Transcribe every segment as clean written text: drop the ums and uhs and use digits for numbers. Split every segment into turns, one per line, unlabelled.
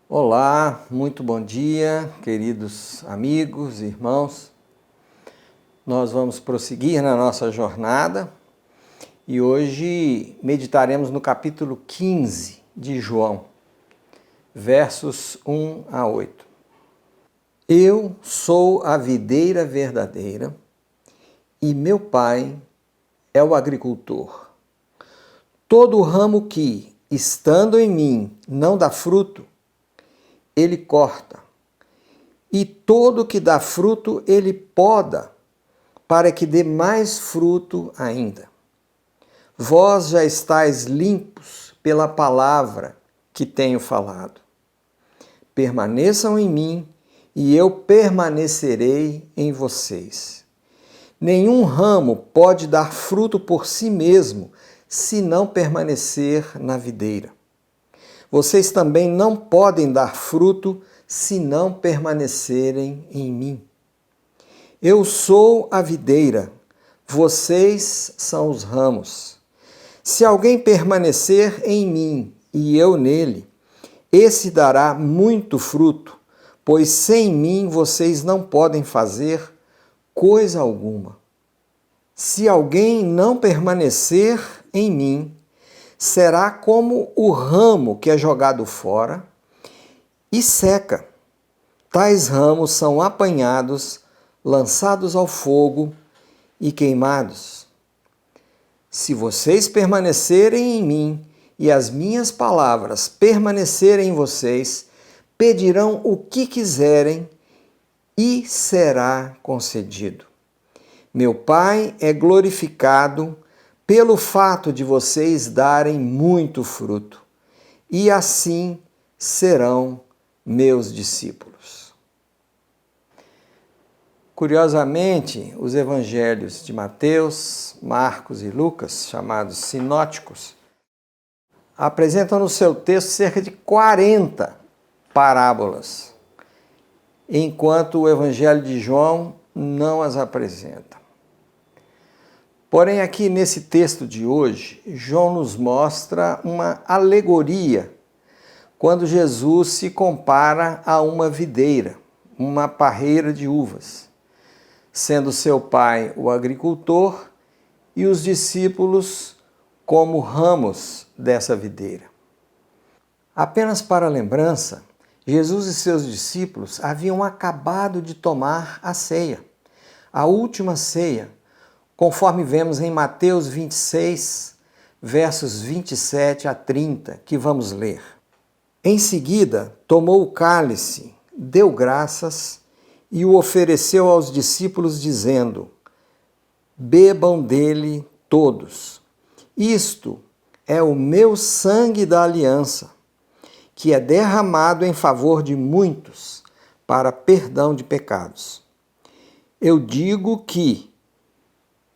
Olá, muito bom dia, queridos amigos, irmãos. Nós vamos prosseguir na nossa jornada e hoje meditaremos no capítulo 15 de João, versos 1 a 8. Eu sou a videira verdadeira e meu pai é o agricultor. Todo ramo que, estando em mim, não dá fruto, ele corta, e todo que dá fruto ele poda, para que dê mais fruto ainda. Vós já estáis limpos pela palavra que tenho falado. Permaneçam em mim, e eu permanecerei em vocês. Nenhum ramo pode dar fruto por si mesmo, se não permanecer na videira. Vocês também não podem dar fruto se não permanecerem em mim. Eu sou a videira, vocês são os ramos. Se alguém permanecer em mim e eu nele, esse dará muito fruto, pois sem mim vocês não podem fazer coisa alguma. Se alguém não permanecer em mim, será como o ramo que é jogado fora e seca. Tais ramos são apanhados, lançados ao fogo e queimados. Se vocês permanecerem em mim e as minhas palavras permanecerem em vocês, pedirão o que quiserem e será concedido. Meu Pai é glorificado pelo fato de vocês darem muito fruto, e assim serão meus discípulos. Curiosamente, os evangelhos de Mateus, Marcos e Lucas, chamados sinóticos, apresentam no seu texto cerca de 40 parábolas, enquanto o evangelho de João não as apresenta. Porém, aqui nesse texto de hoje, João nos mostra uma alegoria quando Jesus se compara a uma videira, uma parreira de uvas, sendo seu pai o agricultor e os discípulos como ramos dessa videira. Apenas para lembrança, Jesus e seus discípulos haviam acabado de tomar a ceia, a última ceia, conforme vemos em Mateus 26, versos 27 a 30, que vamos ler. Em seguida, tomou o cálice, deu graças e o ofereceu aos discípulos, dizendo: bebam dele todos. Isto é o meu sangue da aliança, que é derramado em favor de muitos para perdão de pecados. Eu digo que,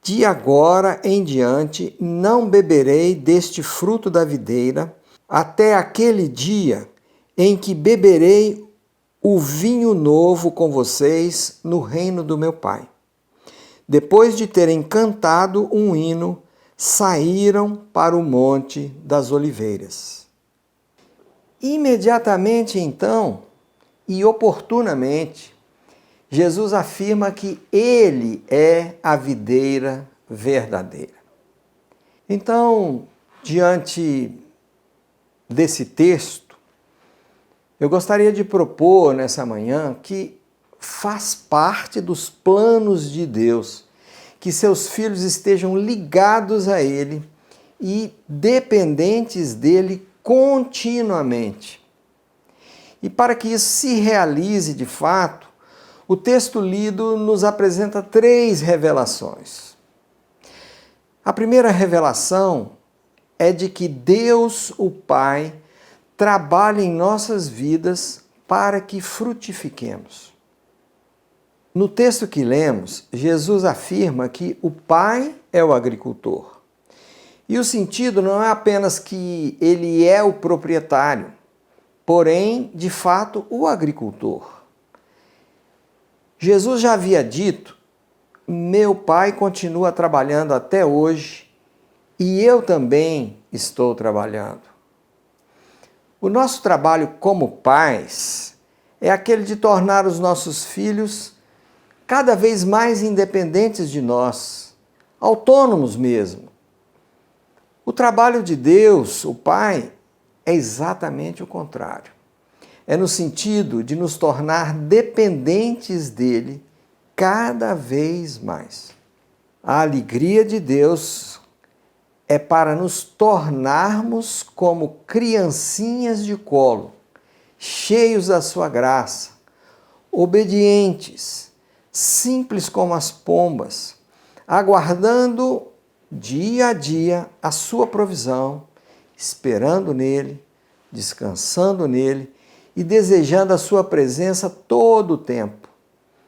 de agora em diante, não beberei deste fruto da videira, até aquele dia em que beberei o vinho novo com vocês no reino do meu Pai. Depois de terem cantado um hino, saíram para o Monte das Oliveiras. Imediatamente então, e oportunamente, Jesus afirma que Ele é a videira verdadeira. Então, diante desse texto, eu gostaria de propor nessa manhã que faz parte dos planos de Deus que seus filhos estejam ligados a Ele e dependentes dEle continuamente. E para que isso se realize de fato, o texto lido nos apresenta 3 revelações. A primeira revelação é de que Deus, o Pai, trabalha em nossas vidas para que frutifiquemos. No texto que lemos, Jesus afirma que o Pai é o agricultor. E o sentido não é apenas que ele é o proprietário, porém, de fato, o agricultor. Jesus já havia dito: meu Pai continua trabalhando até hoje e eu também estou trabalhando. O nosso trabalho como pais é aquele de tornar os nossos filhos cada vez mais independentes de nós, autônomos mesmo. O trabalho de Deus, o Pai, é exatamente o contrário. É no sentido de nos tornar dependentes dele cada vez mais. A alegria de Deus é para nos tornarmos como criancinhas de colo, cheios da sua graça, obedientes, simples como as pombas, aguardando dia a dia a sua provisão, esperando nele, descansando nele e desejando a sua presença todo o tempo,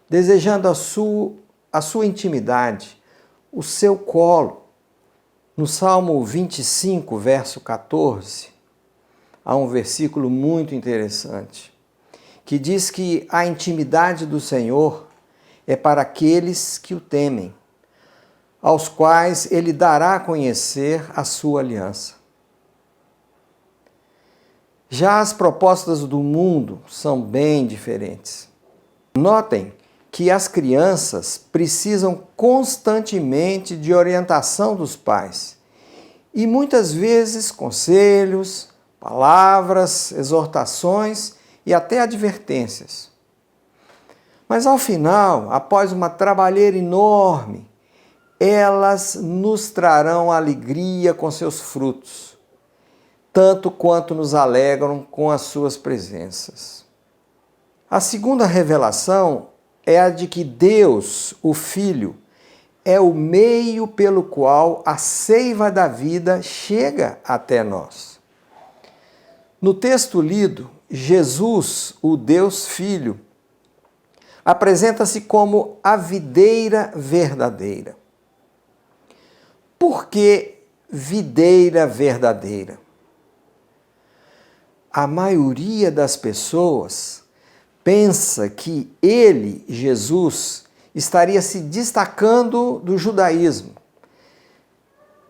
desejando a sua intimidade, o seu colo. No Salmo 25, verso 14, há um versículo muito interessante, que diz que a intimidade do Senhor é para aqueles que o temem, aos quais ele dará a conhecer a sua aliança. Já as propostas do mundo são bem diferentes. Notem que as crianças precisam constantemente de orientação dos pais e muitas vezes conselhos, palavras, exortações e até advertências. Mas ao final, após uma trabalheira enorme, elas nos trarão alegria com seus frutos, tanto quanto nos alegram com as suas presenças. A segunda revelação é a de que Deus, o Filho, é o meio pelo qual a seiva da vida chega até nós. No texto lido, Jesus, o Deus Filho, apresenta-se como a videira verdadeira. Por que videira verdadeira? A maioria das pessoas pensa que ele, Jesus, estaria se destacando do judaísmo,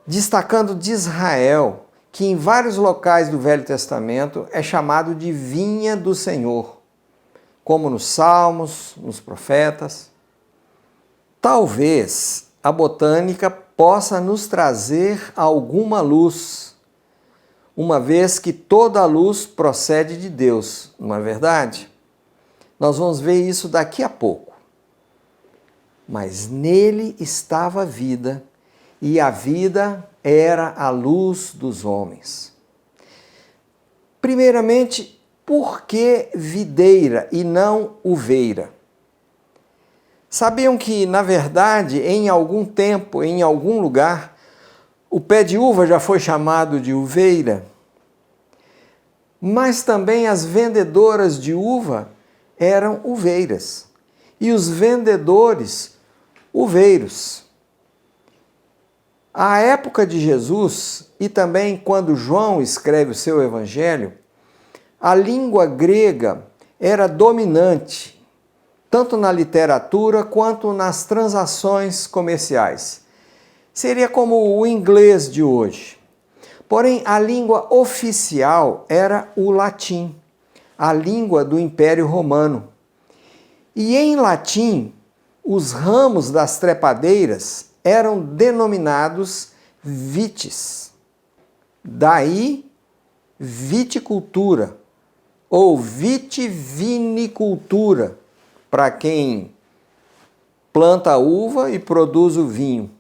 destacando de Israel, que em vários locais do Velho Testamento é chamado de vinha do Senhor, como nos Salmos, nos profetas. Talvez a botânica possa nos trazer alguma luz, uma vez que toda a luz procede de Deus, não é verdade? Nós vamos ver isso daqui a pouco. Mas nele estava a vida, e a vida era a luz dos homens. Primeiramente, por que videira e não uveira? Sabiam que, na verdade, em algum tempo, em algum lugar, o pé de uva já foi chamado de uveira? Mas também as vendedoras de uva eram uveiras, e os vendedores, uveiros. À época de Jesus, e também quando João escreve o seu evangelho, a língua grega era dominante, tanto na literatura quanto nas transações comerciais. Seria como o inglês de hoje. Porém, a língua oficial era o latim, a língua do Império Romano. E em latim, os ramos das trepadeiras eram denominados vites. Daí, viticultura ou vitivinicultura, para quem planta a uva e produz o vinho.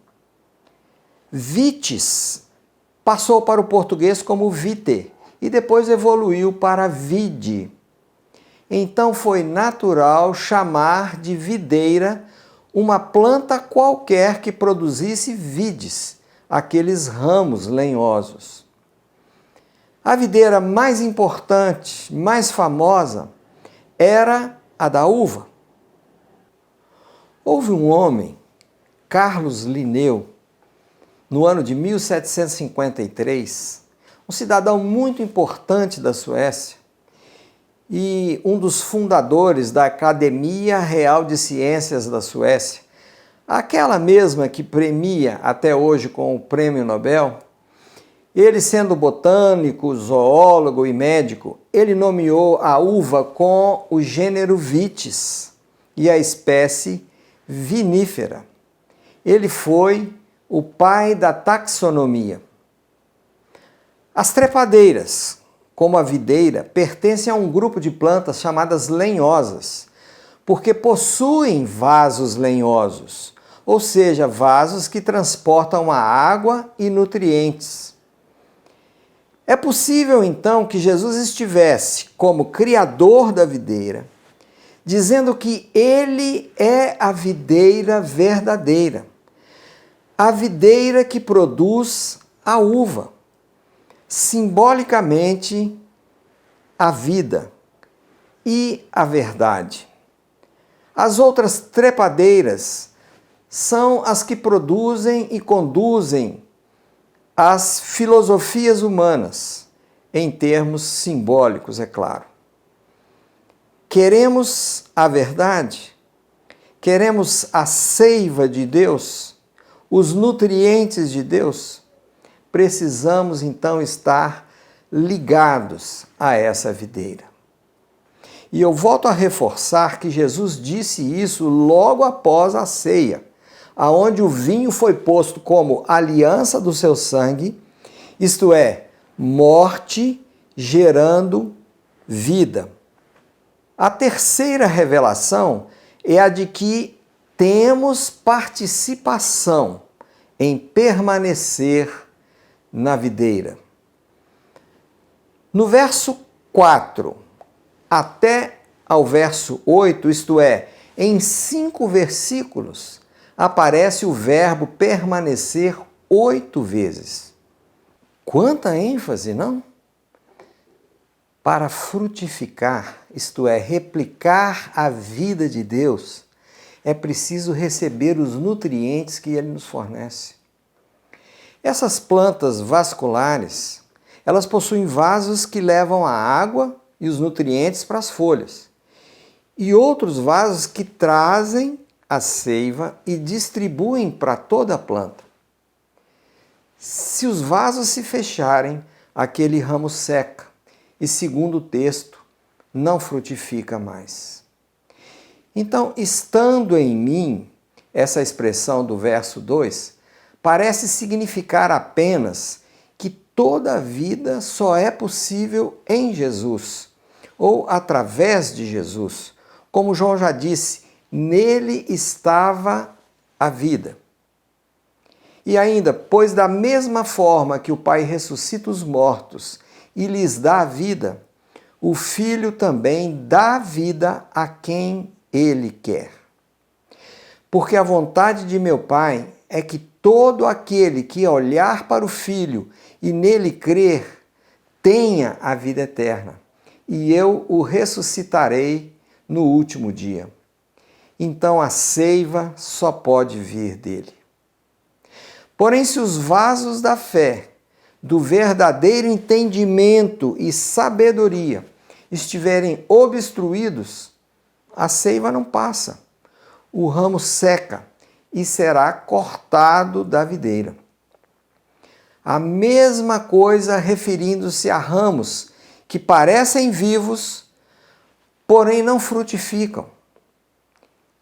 Vites passou para o português como vite e depois evoluiu para vide. Então foi natural chamar de videira uma planta qualquer que produzisse vides, aqueles ramos lenhosos. A videira mais importante, mais famosa, era a da uva. Houve um homem, Carlos Linneu, no ano de 1753, um cidadão muito importante da Suécia e um dos fundadores da Academia Real de Ciências da Suécia, aquela mesma que premia até hoje com o Prêmio Nobel, Ele, sendo botânico, zoólogo e médico, ele nomeou a uva com o gênero Vitis e a espécie vinífera. Ele foi o pai da taxonomia. As trepadeiras, como a videira, pertencem a um grupo de plantas chamadas lenhosas, porque possuem vasos lenhosos, ou seja, vasos que transportam a água e nutrientes. É possível, então, que Jesus estivesse, como criador da videira, dizendo que ele é a videira verdadeira, a videira que produz a uva, simbolicamente a vida e a verdade. As outras trepadeiras são as que produzem e conduzem as filosofias humanas, em termos simbólicos, é claro. Queremos a verdade? Queremos a seiva de Deus? Os nutrientes de Deus? Precisamos então estar ligados a essa videira. E eu volto a reforçar que Jesus disse isso logo após a ceia, aonde o vinho foi posto como aliança do seu sangue, isto é, morte gerando vida. A terceira revelação é a de que temos participação em permanecer na videira. No verso 4 até ao verso 8, isto é, em 5 versículos, aparece o verbo permanecer 8 vezes. Quanta ênfase, não? Para frutificar, isto é, replicar a vida de Deus, é preciso receber os nutrientes que Ele nos fornece. Essas plantas vasculares, elas possuem vasos que levam a água e os nutrientes para as folhas, e outros vasos que trazem a seiva e distribuem para toda a planta. Se os vasos se fecharem, aquele ramo seca e, segundo o texto, não frutifica mais. Então, estando em mim, essa expressão do verso 2, parece significar apenas que toda a vida só é possível em Jesus, ou através de Jesus. Como João já disse, nele estava a vida. E ainda, pois da mesma forma que o Pai ressuscita os mortos e lhes dá a vida, o Filho também dá vida a quem Ele quer. Porque a vontade de meu Pai é que todo aquele que olhar para o Filho e nele crer, tenha a vida eterna, e eu o ressuscitarei no último dia. Então a seiva só pode vir dele. Porém, se os vasos da fé, do verdadeiro entendimento e sabedoria estiverem obstruídos, a seiva não passa, o ramo seca e será cortado da videira. A mesma coisa referindo-se a ramos que parecem vivos, porém não frutificam.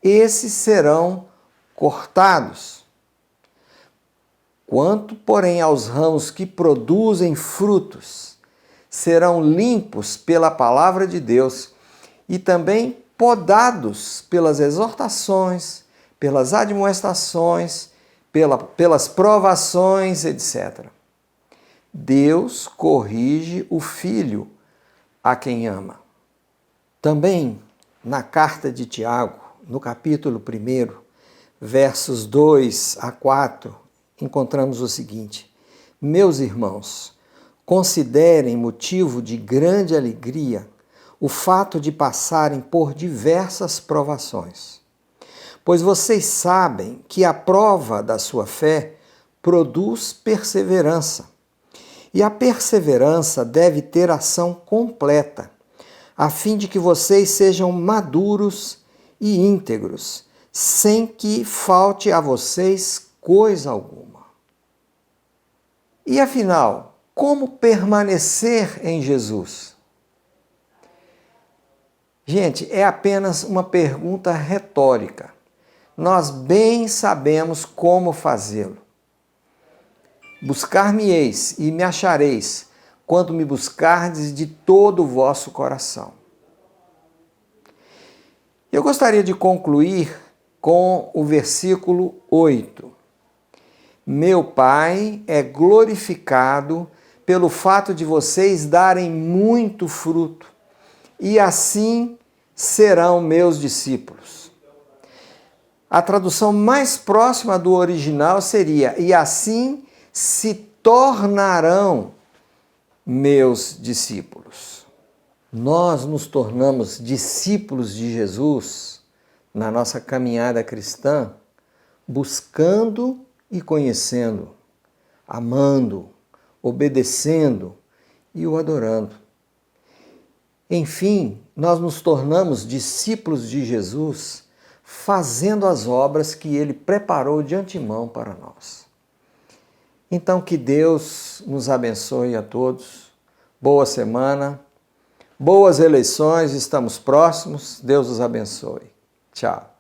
Esses serão cortados. Quanto, porém, aos ramos que produzem frutos, serão limpos pela palavra de Deus e também podados pelas exortações, pelas admoestações, pelas provações, etc. Deus corrige o filho a quem ama. Também na carta de Tiago, no capítulo 1, versos 2 a 4, encontramos o seguinte: meus irmãos, considerem motivo de grande alegria o fato de passarem por diversas provações, pois vocês sabem que a prova da sua fé produz perseverança, e a perseverança deve ter ação completa, a fim de que vocês sejam maduros e íntegros, sem que falte a vocês coisa alguma. E afinal, Como permanecer em Jesus? Gente, é apenas uma pergunta retórica. Nós bem sabemos como fazê-lo. Buscar-me-eis e me achareis, quando me buscardes de todo o vosso coração. Eu gostaria de concluir com o versículo 8. Meu Pai é glorificado pelo fato de vocês darem muito fruto, e assim serão meus discípulos. A tradução mais próxima do original seria: e assim se tornarão meus discípulos. Nós nos tornamos discípulos de Jesus na nossa caminhada cristã, buscando e conhecendo, amando, obedecendo e o adorando. Enfim, nós nos tornamos discípulos de Jesus fazendo as obras que Ele preparou de antemão para nós. Então, que Deus nos abençoe a todos. Boa semana, boas eleições, estamos próximos. Deus os abençoe. Tchau.